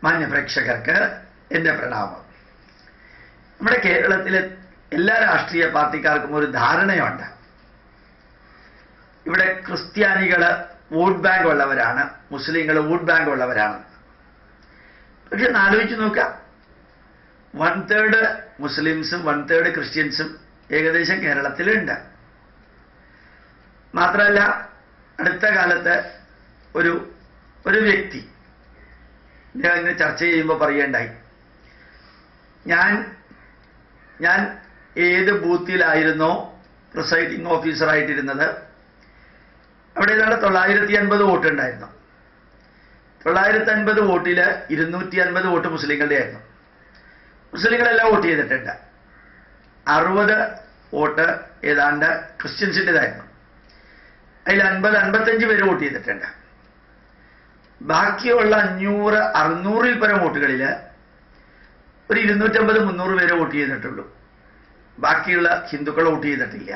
മാന്യ പ്രേക്ഷകർക്ക് എൻ്റെ പ്രണാമം. നമ്മുടെ കേരളത്തിലെ എല്ലാ രാഷ്ട്രീയ പാർട്ടിക്കാർക്കും ഒരു ധാരണയുണ്ട്, ഇവിടെ ക്രിസ്ത്യാനികൾ വോട്ട് ബാങ്ക് ഉള്ളവരാണ്, മുസ്ലിങ്ങൾ വോട്ട് ബാങ്ക് ഉള്ളവരാണ്. പക്ഷെ ഒന്ന് ആലോചിച്ച് നോക്കാം, 1/3 മുസ്ലിംസും 1/3 ക്രിസ്ത്യൻസും ഏകദേശം കേരളത്തിലുണ്ട്. മാത്രമല്ല, അടുത്ത കാലത്ത് ഒരു വ്യക്തി ഞാൻ ഇങ്ങനെ ചർച്ച ചെയ്യുമ്പോൾ പറയേണ്ടായി, ഞാൻ ഏത് ബൂത്തിലായിരുന്നോ പ്രിസൈഡിംഗ് ഓഫീസറായിട്ടിരുന്നത് അവിടെ ഏതാണ്ട് 950 വോട്ട് ഉണ്ടായിരുന്നു. 950 വോട്ടിൽ 250 വോട്ട് മുസ്ലിങ്ങളുടെ ആയിരുന്നു. മുസ്ലിങ്ങളെല്ലാം വോട്ട് ചെയ്തിട്ടുണ്ട്. 60 വോട്ട് ഏതാണ്ട് ക്രിസ്ത്യൻസിൻ്റെതായിരുന്നു. അതിൽ 50-55 പേര് വോട്ട് ചെയ്തിട്ടുണ്ട്. ബാക്കിയുള്ള 500-600 പരം വോട്ടുകളിൽ ഒരു 250-300 പേരെ വോട്ട് ചെയ്തിട്ടുള്ളൂ. ബാക്കിയുള്ള ഹിന്ദുക്കൾ വോട്ട് ചെയ്തിട്ടില്ല.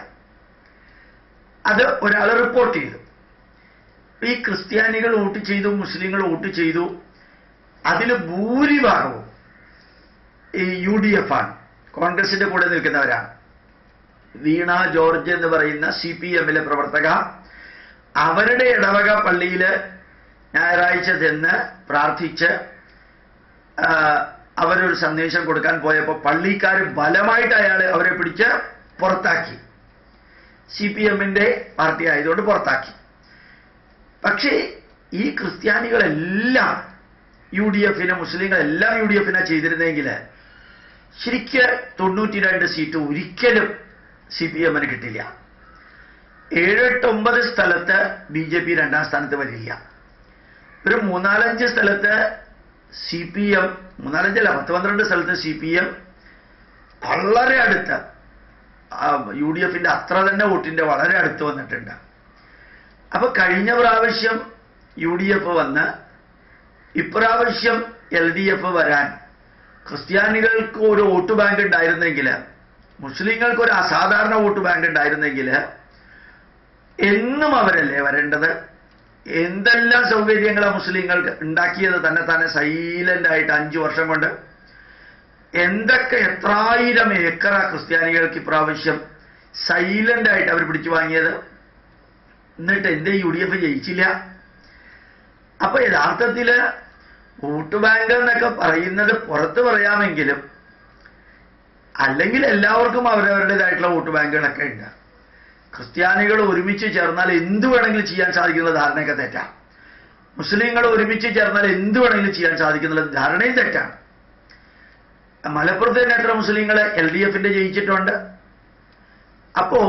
അത് ഒരാൾ റിപ്പോർട്ട് ചെയ്തു. ഈ ക്രിസ്ത്യാനികൾ വോട്ട് ചെയ്തു, മുസ്ലിങ്ങൾ വോട്ട് ചെയ്തു. അതിൽ ഭൂരിഭാഗവും ഈ UDF ആണ്, കോൺഗ്രസിന്റെ കൂടെ നിൽക്കുന്നവരാണ്. വീണ ജോർജ് എന്ന് പറയുന്ന CPM-ലെ പ്രവർത്തക അവരുടെ ഇടവക പള്ളിയിൽ ഞായറാഴ്ച ചെന്ന് പ്രാർത്ഥിച്ച് അവരൊരു സന്ദേശം കൊടുക്കാൻ പോയപ്പോൾ പള്ളിക്കാർ ബലമായിട്ട് അവരെ പിടിച്ച് പുറത്താക്കി. CPM-ന്റെ പാർട്ടി ആയതുകൊണ്ട് പുറത്താക്കി. പക്ഷേ ഈ ക്രിസ്ത്യാനികളെല്ലാം UDF-ന്, മുസ്ലിങ്ങളെല്ലാം UDF-നെ ചെയ്തിരുന്നെങ്കിൽ ശരിക്ക് 92 സീറ്റ് ഒരിക്കലും CPM-ന് കിട്ടില്ല. 7-8-9 സ്ഥലത്ത് BJP 2ാം സ്ഥാനത്ത് വരില്ല. ഒരു 3-4 സ്ഥലത്ത് CPM, 3-4 10-12 സ്ഥലത്ത് CPM വളരെ അടുത്ത് UDF-ന്റെ അത്ര തന്നെ വോട്ടിന്റെ വളരെ അടുത്ത് വന്നിട്ടുണ്ട്. അപ്പൊ കഴിഞ്ഞ പ്രാവശ്യം UDF വന്ന് ഇപ്രാവശ്യം LDF വരാൻ ക്രിസ്ത്യാനികൾക്ക് ഒരു വോട്ട് ബാങ്ക് ഉണ്ടായിരുന്നെങ്കിൽ, മുസ്ലിങ്ങൾക്ക് ഒരു അസാധാരണ വോട്ട് ബാങ്ക് ഉണ്ടായിരുന്നെങ്കിൽ എന്നും അവരല്ലേ വരേണ്ടത്? എന്തെല്ലാം സൗകര്യങ്ങളാണ് മുസ്ലിങ്ങൾക്ക് ഉണ്ടാക്കിയത് തന്നെ സൈലന്റ് ആയിട്ട് 5 വർഷം കൊണ്ട്. എന്തൊക്കെ എത്രായിരം ഏക്കറാ ക്രിസ്ത്യാനികൾക്ക് ഇപ്രാവശ്യം സൈലന്റ് ആയിട്ട് അവർ പിടിച്ചു വാങ്ങിയത്. എന്നിട്ട് എന്റെ UDF ജയിച്ചില്ല. അപ്പൊ യഥാർത്ഥത്തില് വോട്ട് ബാങ്ക് എന്നൊക്കെ പറയുന്നത് പുറത്ത് പറയാമെങ്കിലും അല്ലെങ്കിൽ എല്ലാവർക്കും അവരവരുടേതായിട്ടുള്ള വോട്ട് ബാങ്കുകളൊക്കെ ഉണ്ട്. ക്രിസ്ത്യാനികൾ ഒരുമിച്ച് ചേർന്നാൽ എന്ത് വേണമെങ്കിലും ചെയ്യാൻ സാധിക്കുന്ന ധാരണയൊക്കെ തെറ്റാണ്. മുസ്ലിങ്ങൾ ഒരുമിച്ച് ചേർന്നാൽ എന്ത് വേണമെങ്കിലും ചെയ്യാൻ സാധിക്കുന്ന ധാരണയും തെറ്റാണ്. മലപ്പുറത്ത് തന്നെ എത്ര മുസ്ലിങ്ങൾ LDF-ന്റെ ജയിച്ചിട്ടുണ്ട്. അപ്പോ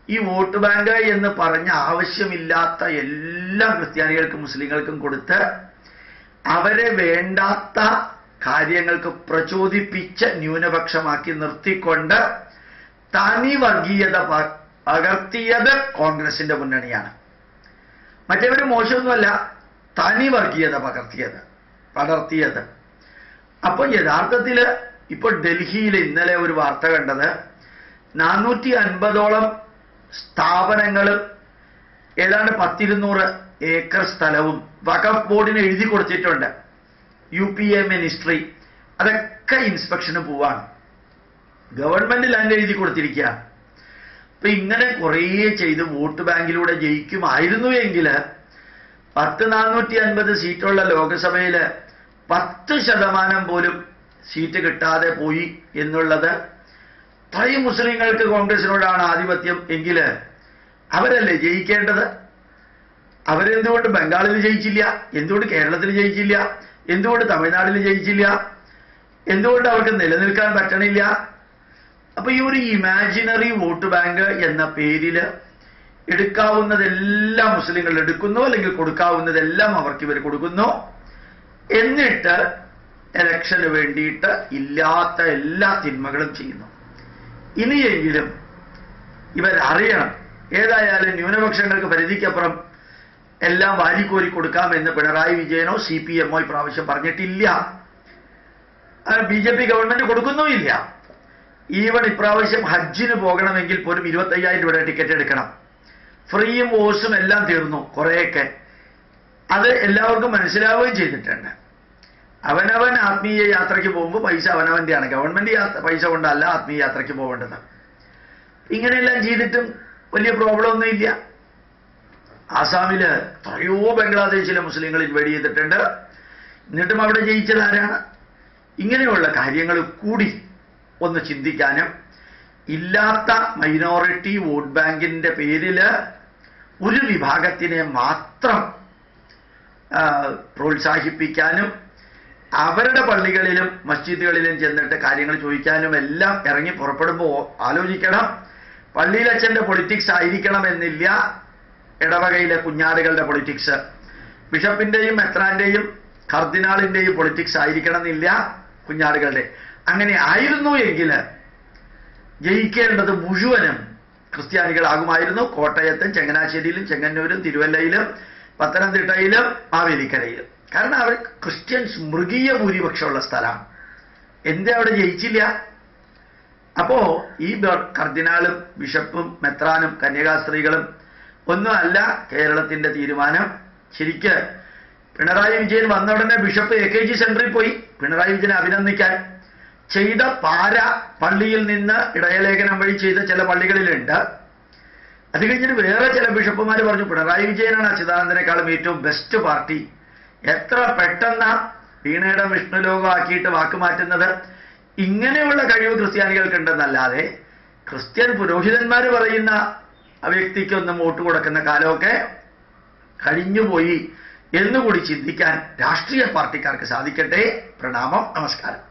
ഈ വോട്ട് ബാങ്ക് എന്ന് പറഞ്ഞ ആവശ്യമില്ലാത്ത എല്ലാ ക്രിസ്ത്യാനികൾക്കും മുസ്ലിങ്ങൾക്കും കൊടുത്ത് അവരെ വേണ്ടാത്ത കാര്യങ്ങൾക്ക് പ്രചോദിപ്പിച്ച് ന്യൂനപക്ഷമാക്കി നിർത്തിക്കൊണ്ട് തനി വർഗീയത പകർത്തിയത് കോൺഗ്രസിന്റെ മുന്നണിയാണ്. മറ്റേവര് മോശമൊന്നുമല്ല, തനി വർഗീയത പടർത്തിയത്. അപ്പൊ യഥാർത്ഥത്തില് ഇപ്പൊ ഡൽഹിയിൽ ഇന്നലെ ഒരു വാർത്ത കണ്ടത്, 450ഓളം സ്ഥാപനങ്ങളും ഏതാണ്ട് 100-200 ഏക്കർ സ്ഥലവും വഖഫ് ബോർഡിന് എഴുതി കൊടുത്തിട്ടുണ്ട്. UPA മിനിസ്ട്രി അതൊക്കെ ഇൻസ്പെക്ഷന് പോവാണ്. ഗവൺമെന്റ് ലാൻഡ് എഴുതി കൊടുത്തിരിക്കുകയാണ്. അപ്പൊ ഇങ്ങനെ കുറേ ചെയ്ത് വോട്ട് ബാങ്കിലൂടെ ജയിക്കുമായിരുന്നു എങ്കിൽ 450 സീറ്റുള്ള ലോകസഭയില് 10% പോലും സീറ്റ് കിട്ടാതെ പോയി എന്നുള്ളത്, ഇത്രയും മുസ്ലിങ്ങൾക്ക് കോൺഗ്രസിനോടാണ് ആധിപത്യം എങ്കിൽ അവരല്ലേ ജയിക്കേണ്ടത്? അവരെന്തുകൊണ്ട് ബംഗാളിൽ ജയിച്ചില്ല? എന്തുകൊണ്ട് കേരളത്തിൽ ജയിച്ചില്ല? എന്തുകൊണ്ട് തമിഴ്നാട്ടിൽ ജയിച്ചില്ല? എന്തുകൊണ്ട് അവർക്ക് നിലനിൽക്കാൻ പറ്റണില്ല? അപ്പൊ ഈ ഒരു ഇമാജിനറി വോട്ട് ബാങ്ക് എന്ന പേരില് എടുക്കാവുന്നതെല്ലാം മുസ്ലിങ്ങൾ എടുക്കുന്നു, അല്ലെങ്കിൽ കൊടുക്കാവുന്നതെല്ലാം അവർക്ക് ഇവർ കൊടുക്കുന്നു. എന്നിട്ട് ഇലക്ഷന് വേണ്ടിയിട്ട് ഇല്ലാത്ത എല്ലാ തിന്മകളും ചെയ്യുന്നു. ഇനിയെങ്കിലും ഇവരറിയണം, ഏതായാലും ന്യൂനപക്ഷങ്ങൾക്ക് പരിധിക്കപ്പുറം എല്ലാം വാരിക്കോരി കൊടുക്കാമെന്ന് പിണറായി വിജയനോ CPM-ഓ ഇപ്രാവശ്യം പറഞ്ഞിട്ടില്ല. BJP government കൊടുക്കുന്നുമില്ല. ഈവൻ ഇപ്രാവശ്യം ഹജ്ജിന് പോകണമെങ്കിൽ പോലും 25,000 രൂപയുടെ ടിക്കറ്റ് എടുക്കണം. ഫ്രീയും ഓസും എല്ലാം തീർന്നു കുറേയൊക്കെ. അത് എല്ലാവർക്കും മനസ്സിലാവുകയും ചെയ്തിട്ടുണ്ട്. അവനവൻ ആത്മീയ യാത്രയ്ക്ക് പോകുമ്പോൾ പൈസ അവനവൻ്റെയാണ്. ഗവൺമെന്റ് പൈസ കൊണ്ടല്ല ആത്മീയ യാത്രയ്ക്ക് പോകേണ്ടത്. ഇങ്ങനെയെല്ലാം ചെയ്തിട്ടും വലിയ പ്രോബ്ലം ഒന്നുമില്ല. ആസാമില് എത്രയോ ബംഗ്ലാദേശിലെ മുസ്ലിങ്ങൾ ഇൻവൈഡ് ചെയ്തിട്ടുണ്ട്. എന്നിട്ടും അവിടെ ജയിച്ചത് ആരാണ്? ഇങ്ങനെയുള്ള കാര്യങ്ങൾ കൂടി ഒന്ന് ചിന്തിക്കാനും, ഇല്ലാത്ത മൈനോറിറ്റി വോട്ട് ബാങ്കിന്റെ പേരിൽ ഒരു വിഭാഗത്തിനെ മാത്രം പ്രോത്സാഹിപ്പിക്കാനും, അവരുടെ പള്ളികളിലും മസ്ജിദുകളിലും ചെന്നിട്ട് കാര്യങ്ങൾ ചോദിക്കാനും എല്ലാം ഇറങ്ങി പുറപ്പെടുമ്പോൾ ആലോചിക്കണം. പള്ളിയിലച്ഛൻ്റെ പൊളിറ്റിക്സ് ആയിരിക്കണമെന്നില്ല ഇടവകയിലെ കുഞ്ഞാടുകളുടെ പൊളിറ്റിക്സ്, ബിഷപ്പിന്റെയും മെത്രാന്റെയും കർദിനാളിന്റെയും പൊളിറ്റിക്സ് ആയിരിക്കണമെന്നില്ല കുഞ്ഞാടുകളുടെ. അങ്ങനെ ആയിരുന്നു എങ്കിൽ ജയിക്കേണ്ടത് മുഴുവനും ക്രിസ്ത്യാനികളാകുമായിരുന്നു. കോട്ടയത്തും ചങ്ങനാശ്ശേരിയിലും ചെങ്ങന്നൂരും തിരുവല്ലയിലും പത്തനംതിട്ടയിലും മാവേലിക്കരയിലും. കാരണം അവർ ക്രിസ്ത്യൻസ് മൃഗീയ ഭൂരിപക്ഷമുള്ള സ്ഥലമാണ്. എന്തേ അവിടെ ജയിച്ചില്ല? അപ്പോ ഈ കർദിനാളും ബിഷപ്പും മെത്രാനും കന്യകാസ്ത്രീകളും ഒന്നും അല്ല കേരളത്തിന്റെ തീരുമാനം. ശരിക്ക് പിണറായി വിജയൻ വന്ന ഉടനെ ബിഷപ്പ് AKG സെന്ററിൽ പോയി പിണറായി വിജയനെ അഭിനന്ദിക്കാൻ. ചെയ്ത പാര പള്ളിയിൽ നിന്ന് ഇടയലേഖനം വഴി ചെയ്ത ചില പള്ളികളിലുണ്ട്. അത് കഴിഞ്ഞിട്ട് വേറെ ചില ബിഷപ്പുമാർ പറഞ്ഞു പിണറായി വിജയനാണ് അച്യുതാനന്ദനേക്കാളും ഏറ്റവും ബെസ്റ്റ് പാർട്ടി. എത്ര പെട്ടെന്ന വീണയുടെ വിഷ്ണുലോകം ആക്കിയിട്ട് വാക്ക് മാറ്റുന്നത്. ഇങ്ങനെയുള്ള കഴിവ് ക്രിസ്ത്യാനികൾക്കുണ്ടെന്നല്ലാതെ ക്രിസ്ത്യൻ പുരോഹിതന്മാർ പറയുന്ന വ്യക്തിക്കൊന്നും വോട്ട് കൊടുക്കുന്ന കാലമൊക്കെ കഴിഞ്ഞുപോയി എന്നുകൂടി ചിന്തിക്കാൻ രാഷ്ട്രീയ പാർട്ടിക്കാർക്ക് സാധിക്കട്ടെ. പ്രണാമം, നമസ്കാരം.